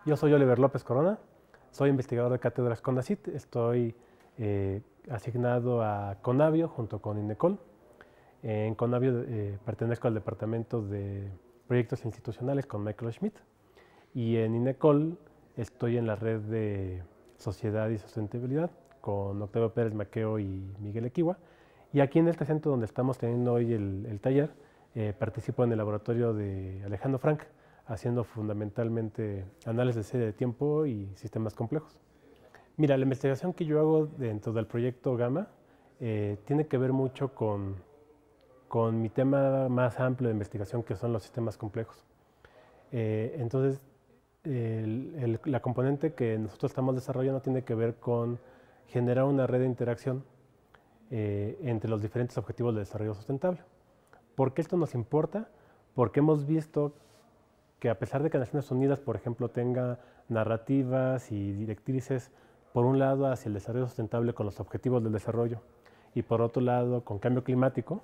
Yo soy Oliver López Corona, soy investigador de cátedras CONACYT, estoy asignado a Conavio junto con INECOL. En Conavio pertenezco al departamento de proyectos institucionales con Michael Schmidt y en INECOL estoy en la red de sociedad y sustentabilidad con Octavio Pérez Maqueo y Miguel Equiwa. Y aquí en este centro donde estamos teniendo hoy el taller, participo en el laboratorio de Alejandro Frank, haciendo fundamentalmente análisis de serie de tiempo y sistemas complejos. Mira, la investigación que yo hago dentro del proyecto Gamma tiene que ver mucho con mi tema más amplio de investigación, que son los sistemas complejos. Entonces, la componente que nosotros estamos desarrollando tiene que ver con generar una red de interacción entre los diferentes objetivos de desarrollo sustentable. ¿Por qué esto nos importa? Porque hemos visto que a pesar de que Naciones Unidas, por ejemplo, tenga narrativas y directrices, por un lado hacia el desarrollo sustentable con los objetivos del desarrollo y por otro lado con cambio climático,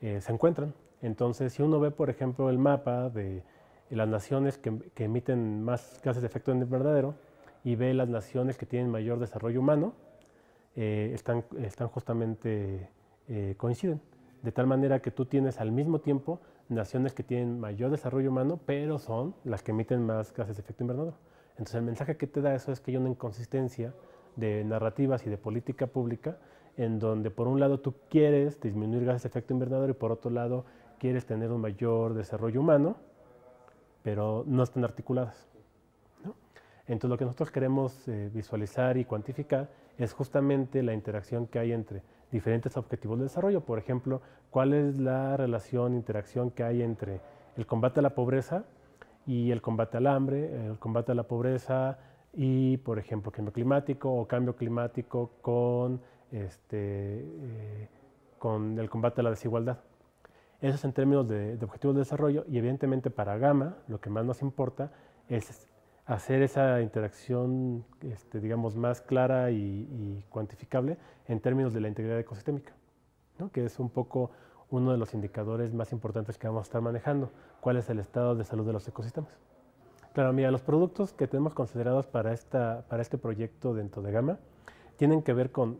se encuentran. Entonces, si uno ve, por ejemplo, el mapa de las naciones que emiten más gases de efecto invernadero y ve las naciones que tienen mayor desarrollo humano, están justamente coinciden. De tal manera que tú tienes al mismo tiempo naciones que tienen mayor desarrollo humano, pero son las que emiten más gases de efecto invernadero. Entonces el mensaje que te da eso es que hay una inconsistencia de narrativas y de política pública en donde por un lado tú quieres disminuir gases de efecto invernadero y por otro lado quieres tener un mayor desarrollo humano, pero no están articuladas, ¿no? Entonces lo que nosotros queremos visualizar y cuantificar es justamente la interacción que hay entre diferentes objetivos de desarrollo. Por ejemplo, cuál es la relación, interacción que hay entre el combate a la pobreza y el combate al hambre, el combate a la pobreza y, por ejemplo, cambio climático o cambio climático con el combate a la desigualdad. Eso es en términos de objetivos de desarrollo y evidentemente para Gamma lo que más nos importa es hacer esa interacción, digamos, más clara y cuantificable en términos de la integridad ecosistémica, ¿no? Que es un poco uno de los indicadores más importantes que vamos a estar manejando. ¿Cuál es el estado de salud de los ecosistemas? Claro, mira, los productos que tenemos considerados para este proyecto dentro de Gamma tienen que ver con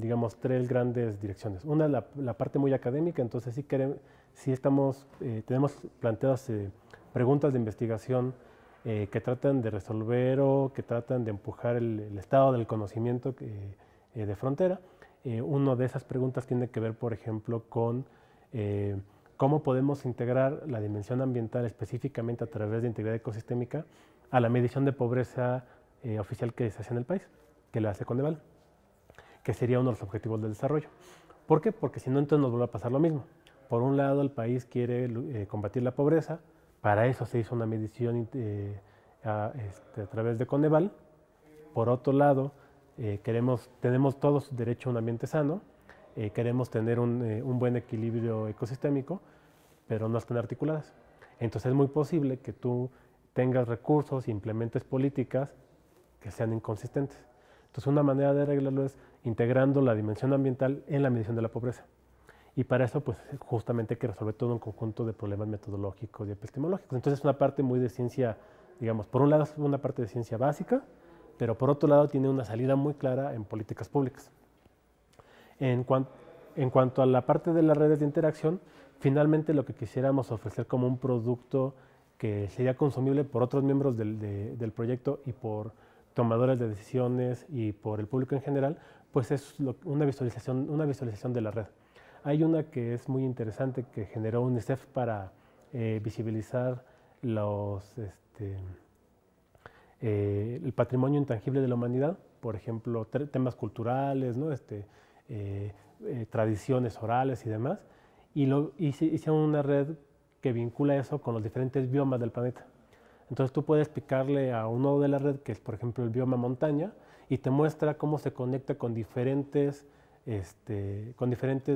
digamos, tres grandes direcciones. Una, la parte muy académica, entonces tenemos planteadas preguntas de investigación que tratan de resolver o que tratan de empujar el estado del conocimiento de frontera. Una de esas preguntas tiene que ver, por ejemplo, con cómo podemos integrar la dimensión ambiental específicamente a través de integridad ecosistémica a la medición de pobreza oficial que se hace en el país, que la hace Coneval, que sería uno de los objetivos del desarrollo. ¿Por qué? Porque si no, entonces nos vuelve a pasar lo mismo. Por un lado, el país quiere combatir la pobreza, para eso se hizo una medición a través de Coneval. Por otro lado, tenemos todos derecho a un ambiente sano, queremos tener un buen equilibrio ecosistémico, pero no están articuladas. Entonces es muy posible que tú tengas recursos, implementes políticas que sean inconsistentes. Entonces una manera de arreglarlo es integrando la dimensión ambiental en la medición de la pobreza. Y para eso, pues justamente hay que resolver todo un conjunto de problemas metodológicos y epistemológicos. Entonces es una parte muy de ciencia, digamos, por un lado es una parte de ciencia básica, pero por otro lado tiene una salida muy clara en políticas públicas. En cuanto a la parte de las redes de interacción, finalmente lo que quisiéramos ofrecer como un producto que sería consumible por otros miembros del proyecto y por tomadores de decisiones y por el público en general, pues es una visualización de la red. Hay una que es muy interesante que generó UNICEF para visibilizar el patrimonio intangible de la humanidad, por ejemplo, temas culturales, ¿no? Tradiciones orales y demás, y hicieron una red que vincula eso con los diferentes biomas del planeta. Entonces tú puedes picarle a un nodo de la red, que es por ejemplo el bioma montaña, y te muestra cómo se conecta con diferentes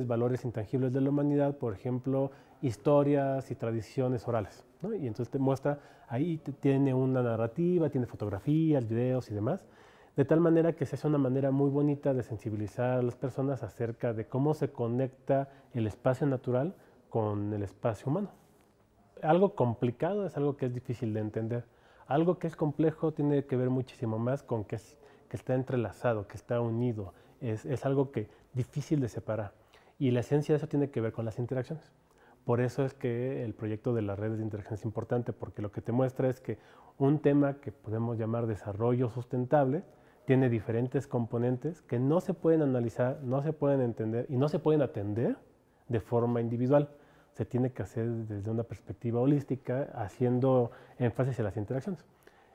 valores intangibles de la humanidad, por ejemplo, historias y tradiciones orales, ¿no? Y entonces te muestra, ahí tiene una narrativa, tiene fotografías, videos y demás, de tal manera que se hace una manera muy bonita de sensibilizar a las personas acerca de cómo se conecta el espacio natural con el espacio humano. Algo complicado es algo que es difícil de entender. Algo que es complejo tiene que ver muchísimo más con que está entrelazado, que está unido. Es algo que difícil de separar. Y la esencia de eso tiene que ver con las interacciones. Por eso es que el proyecto de las redes de interacción es importante, porque lo que te muestra es que un tema que podemos llamar desarrollo sustentable tiene diferentes componentes que no se pueden analizar, no se pueden entender y no se pueden atender de forma individual. Se tiene que hacer desde una perspectiva holística, haciendo énfasis en las interacciones.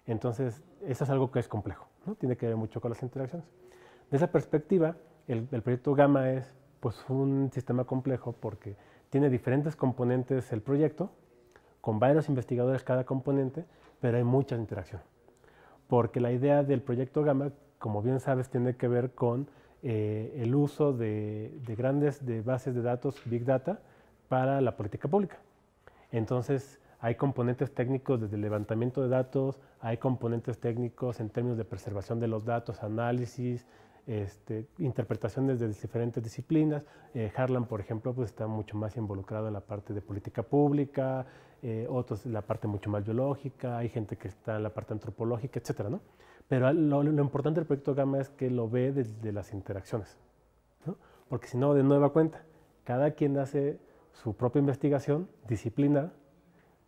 Entonces, eso es algo que es complejo, ¿no? Tiene que ver mucho con las interacciones. De esa perspectiva, el proyecto Gamma es pues, un sistema complejo porque tiene diferentes componentes el proyecto, con varios investigadores cada componente, pero hay mucha interacción. Porque la idea del proyecto Gamma, como bien sabes, tiene que ver con el uso de grandes bases de datos, Big Data, para la política pública. Entonces, hay componentes técnicos desde el levantamiento de datos, hay componentes técnicos en términos de preservación de los datos, análisis, interpretaciones de diferentes disciplinas. Harlan, por ejemplo, pues está mucho más involucrado en la parte de política pública, otros en la parte mucho más biológica, hay gente que está en la parte antropológica, etcétera, ¿no? Pero lo importante del proyecto Gamma es que lo ve desde las interacciones, ¿no? Porque si no, de nueva cuenta, cada quien hace su propia investigación disciplinar,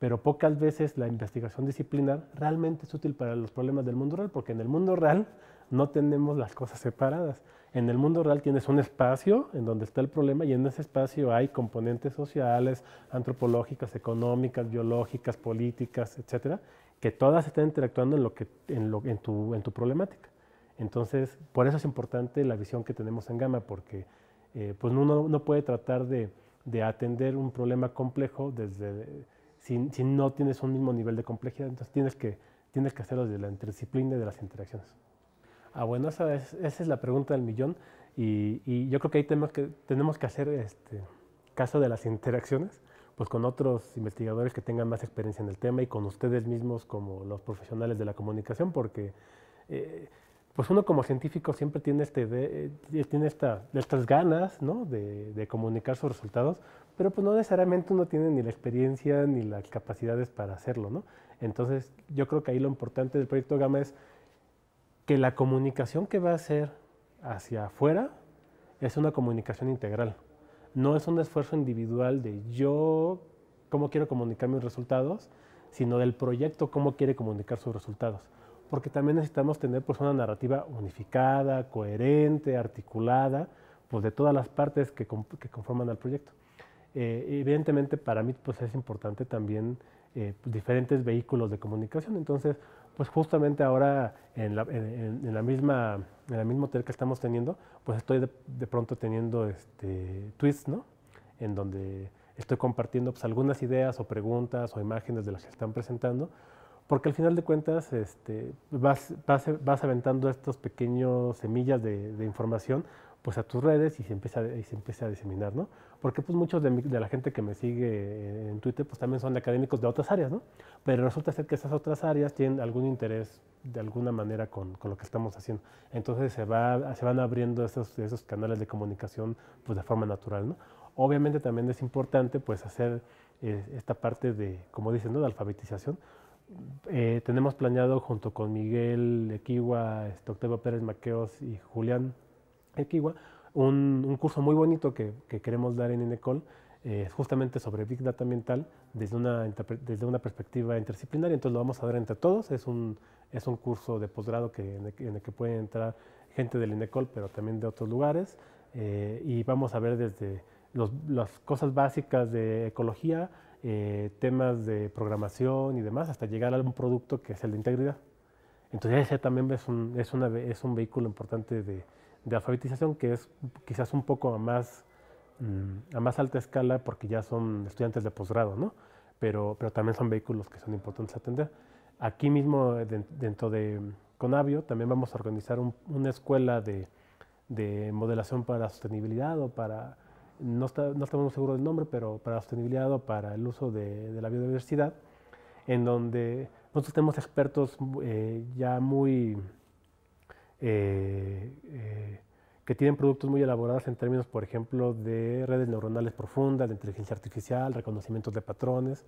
pero pocas veces la investigación disciplinar realmente es útil para los problemas del mundo real, porque en el mundo real no tenemos las cosas separadas. En el mundo real tienes un espacio en donde está el problema y en ese espacio hay componentes sociales, antropológicas, económicas, biológicas, políticas, etcétera, que todas están interactuando en tu problemática. Entonces, por eso es importante la visión que tenemos en Gamma, porque pues uno no puede tratar de atender un problema complejo si no tienes un mismo nivel de complejidad. Entonces tienes que hacerlo desde la interdisciplina y de las interacciones. Bueno, esa es la pregunta del millón y yo creo que ahí tenemos que hacer caso de las interacciones, pues con otros investigadores que tengan más experiencia en el tema y con ustedes mismos como los profesionales de la comunicación, porque pues uno como científico siempre tiene, tiene estas ganas, ¿no? de comunicar sus resultados, pero pues no necesariamente uno tiene ni la experiencia ni las capacidades para hacerlo, ¿no? Entonces yo creo que ahí lo importante del proyecto Gamma es que la comunicación que va a hacer hacia afuera es una comunicación integral. No es un esfuerzo individual de yo cómo quiero comunicar mis resultados, sino del proyecto cómo quiere comunicar sus resultados. Porque también necesitamos tener pues, una narrativa unificada, coherente, articulada, pues, de todas las partes que conforman al proyecto. Evidentemente para mí pues, es importante también diferentes vehículos de comunicación. Entonces, pues justamente ahora en la misma hotel que estamos teniendo, pues estoy de pronto teniendo tweets, ¿no? En donde estoy compartiendo pues, algunas ideas o preguntas o imágenes de las que están presentando, porque al final de cuentas vas aventando estos pequeños semillas de información pues a tus redes y se empieza a diseminar, ¿no? Porque pues muchos de la gente que me sigue en Twitter pues también son académicos de otras áreas, ¿no? Pero resulta ser que esas otras áreas tienen algún interés de alguna manera con lo que estamos haciendo. Entonces se van abriendo esos canales de comunicación pues de forma natural, ¿no? Obviamente también es importante pues hacer esta parte de, como dicen, ¿no? De alfabetización. Tenemos planeado junto con Miguel Equigua, Octavio Pérez Maqueos y Julián Equigua, un curso muy bonito que queremos dar en INECOL, justamente sobre Big Data ambiental desde una perspectiva interdisciplinaria. Entonces lo vamos a dar entre todos. Es un curso de posgrado en el que pueden entrar gente del INECOL, pero también de otros lugares. Y vamos a ver desde las cosas básicas de ecología, temas de programación y demás, hasta llegar a un producto que es el de integridad. Entonces ese también es un vehículo importante de alfabetización, que es quizás un poco a más alta escala porque ya son estudiantes de posgrado, ¿no? Pero también son vehículos que son importantes atender. Aquí mismo, dentro de Conavio, también vamos a organizar una escuela de modelación para sostenibilidad o para, no estamos seguros del nombre, pero para sostenibilidad o para el uso de la biodiversidad, en donde nosotros tenemos expertos ya muy que tienen productos muy elaborados en términos, por ejemplo, de redes neuronales profundas, de inteligencia artificial, reconocimientos de patrones,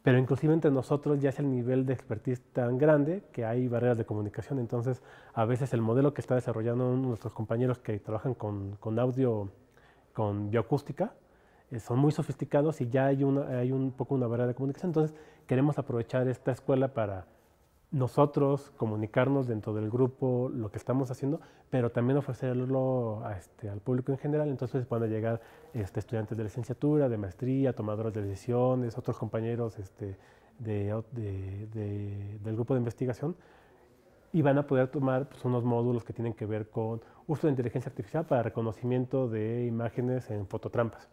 pero inclusive entre nosotros ya es el nivel de expertise tan grande que hay barreras de comunicación. Entonces, a veces el modelo que está desarrollando nuestros compañeros que trabajan con audio, con bioacústica, son muy sofisticados y ya hay un poco una barrera de comunicación. Entonces, queremos aprovechar esta escuela para nosotros comunicarnos dentro del grupo lo que estamos haciendo, pero también ofrecerlo al público en general. Entonces van a llegar estudiantes de licenciatura, de maestría, tomadores de decisiones, otros compañeros del grupo de investigación, y van a poder tomar pues, unos módulos que tienen que ver con uso de inteligencia artificial para reconocimiento de imágenes en fototrampas,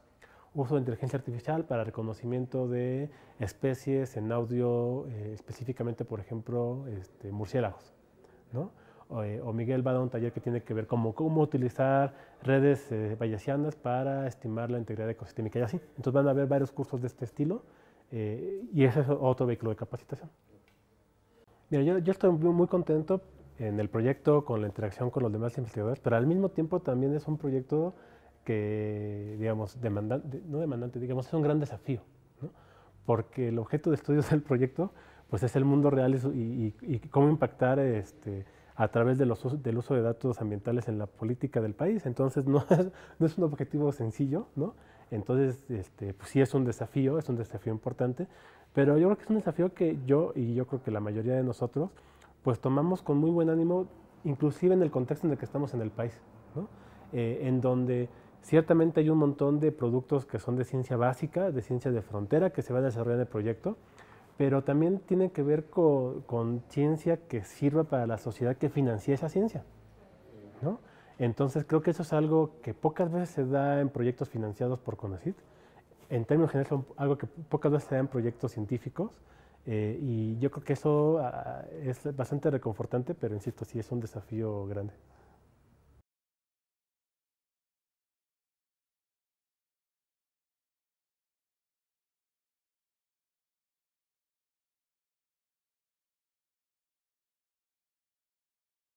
uso de inteligencia artificial para reconocimiento de especies en audio, específicamente, por ejemplo, murciélagos, ¿no? O Miguel va a dar un taller que tiene que ver cómo utilizar redes bayesianas para estimar la integridad ecosistémica y así. Entonces van a haber varios cursos de este estilo y ese es otro vehículo de capacitación. Mira, yo estoy muy contento en el proyecto, con la interacción con los demás investigadores, pero al mismo tiempo también es un proyecto que, digamos, no demandante, digamos, es un gran desafío, ¿no? Porque el objeto de estudios del proyecto, pues es el mundo real y cómo impactar a través del uso de datos ambientales en la política del país. Entonces, no es un objetivo sencillo, ¿no? Entonces, pues sí es un desafío importante, pero yo creo que es un desafío que yo creo que la mayoría de nosotros, pues tomamos con muy buen ánimo, inclusive en el contexto en el que estamos en el país, ¿no? En donde ciertamente hay un montón de productos que son de ciencia básica, de ciencia de frontera, que se van a desarrollar en el proyecto, pero también tiene que ver con ciencia que sirva para la sociedad que financia esa ciencia, ¿no? Entonces creo que eso es algo que pocas veces se da en proyectos financiados por CONACYT. En términos generales, es algo que pocas veces se da en proyectos científicos, y yo creo que eso es bastante reconfortante, pero insisto, sí es un desafío grande.